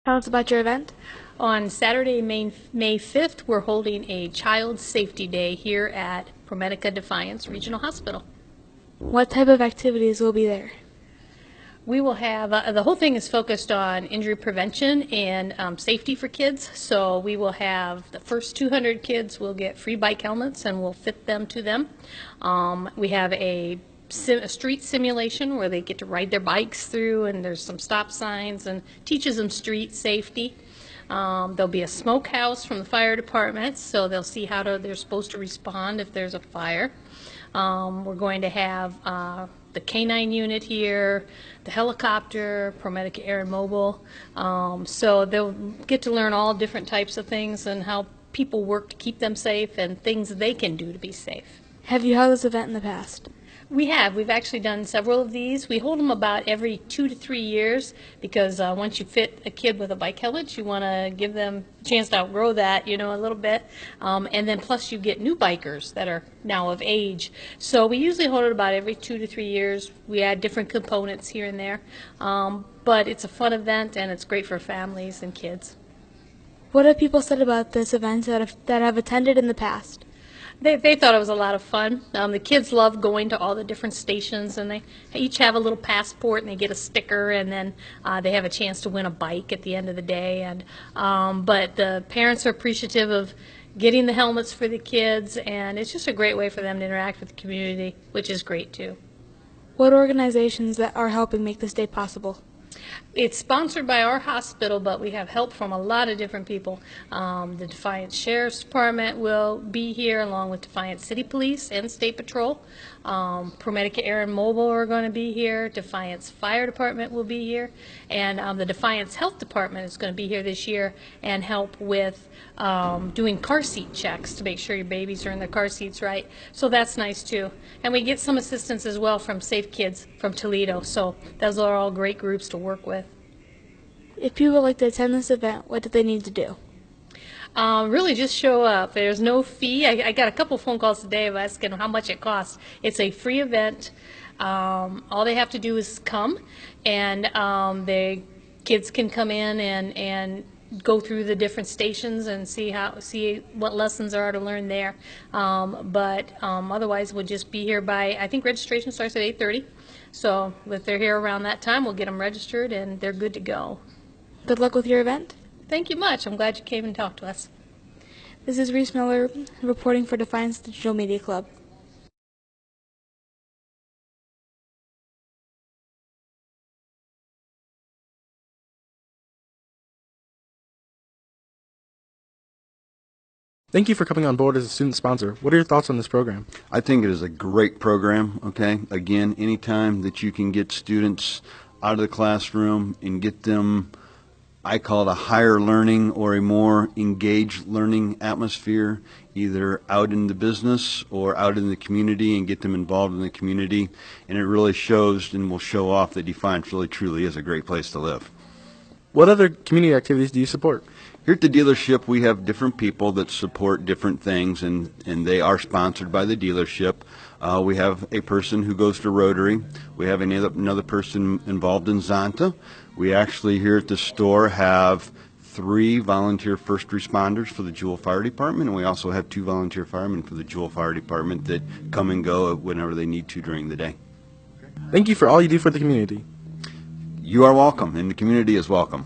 Tell us about your event. On Saturday, May 5th, we're holding a Child Safety Day here at ProMedica Defiance Regional Hospital. What type of activities will be there? We will have, the whole thing is focused on injury prevention and safety for kids. So we will have the first 200 kids will get free bike helmets and we'll fit them to them. We have a street simulation where they get to ride their bikes through, and there's some stop signs and teaches them street safety. There'll be a smokehouse from the fire department, so they'll see how they're supposed to respond if there's a fire. We're going to have the K9 unit here, the helicopter, ProMedica Air and Mobile. So they'll get to learn all different types of things and how people work to keep them safe and things they can do to be safe. Have you held this event in the past? We have. We've actually done several of these. We hold them about every 2 to 3 years because once you fit a kid with a bike helmet, you want to give them a chance to outgrow that, a little bit. And then plus you get new bikers that are now of age. So we usually hold it about every 2 to 3 years. We add different components here and there. But it's a fun event and it's great for families and kids. What have people said about this event that have attended in the past? They thought it was a lot of fun. The kids love going to all the different stations, and they each have a little passport, and they get a sticker, and then they have a chance to win a bike at the end of the day. And but the parents are appreciative of getting the helmets for the kids, and it's just a great way for them to interact with the community, which is great too. What organizations that are helping make this day possible? It's sponsored by our hospital, but we have help from a lot of different people. The Defiance Sheriff's Department will be here, along with Defiance City Police and State Patrol. ProMedica Air and Mobile are going to be here. Defiance Fire Department will be here. And the Defiance Health Department is going to be here this year and help with doing car seat checks to make sure your babies are in their car seats right. So that's nice too. And we get some assistance as well from Safe Kids from Toledo. So those are all great groups to work with. If people would like to attend this event, what do they need to do? Really just show up. There's no fee. I got a couple phone calls today asking how much it costs. It's a free event. All they have to do is come, and the kids can come in and go through the different stations and see what lessons there are to learn there. But otherwise, we'll just be here by, I think registration starts at 8:30. So if they're here around that time, we'll get them registered and they're good to go. Good luck with your event. Thank you much. I'm glad you came and talked to us. This is Reese Miller reporting for Defiance Digital Media Club. Thank you for coming on board as a student sponsor. What are your thoughts on this program? I think it is a great program, okay? Again, anytime that you can get students out of the classroom and get them, I call it a higher learning or a more engaged learning atmosphere, either out in the business or out in the community, and get them involved in the community. And it really shows and will show off that Defiance really truly is a great place to live. What other community activities do you support? Here at the dealership, we have different people that support different things, and they are sponsored by the dealership. We have a person who goes to Rotary. We have another person involved in Zonta. We actually here at the store have 3 volunteer first responders for the Jewell Fire Department, and we also have 2 volunteer firemen for the Jewell Fire Department that come and go whenever they need to during the day. Thank you for all you do for the community. You are welcome, and the community is welcome.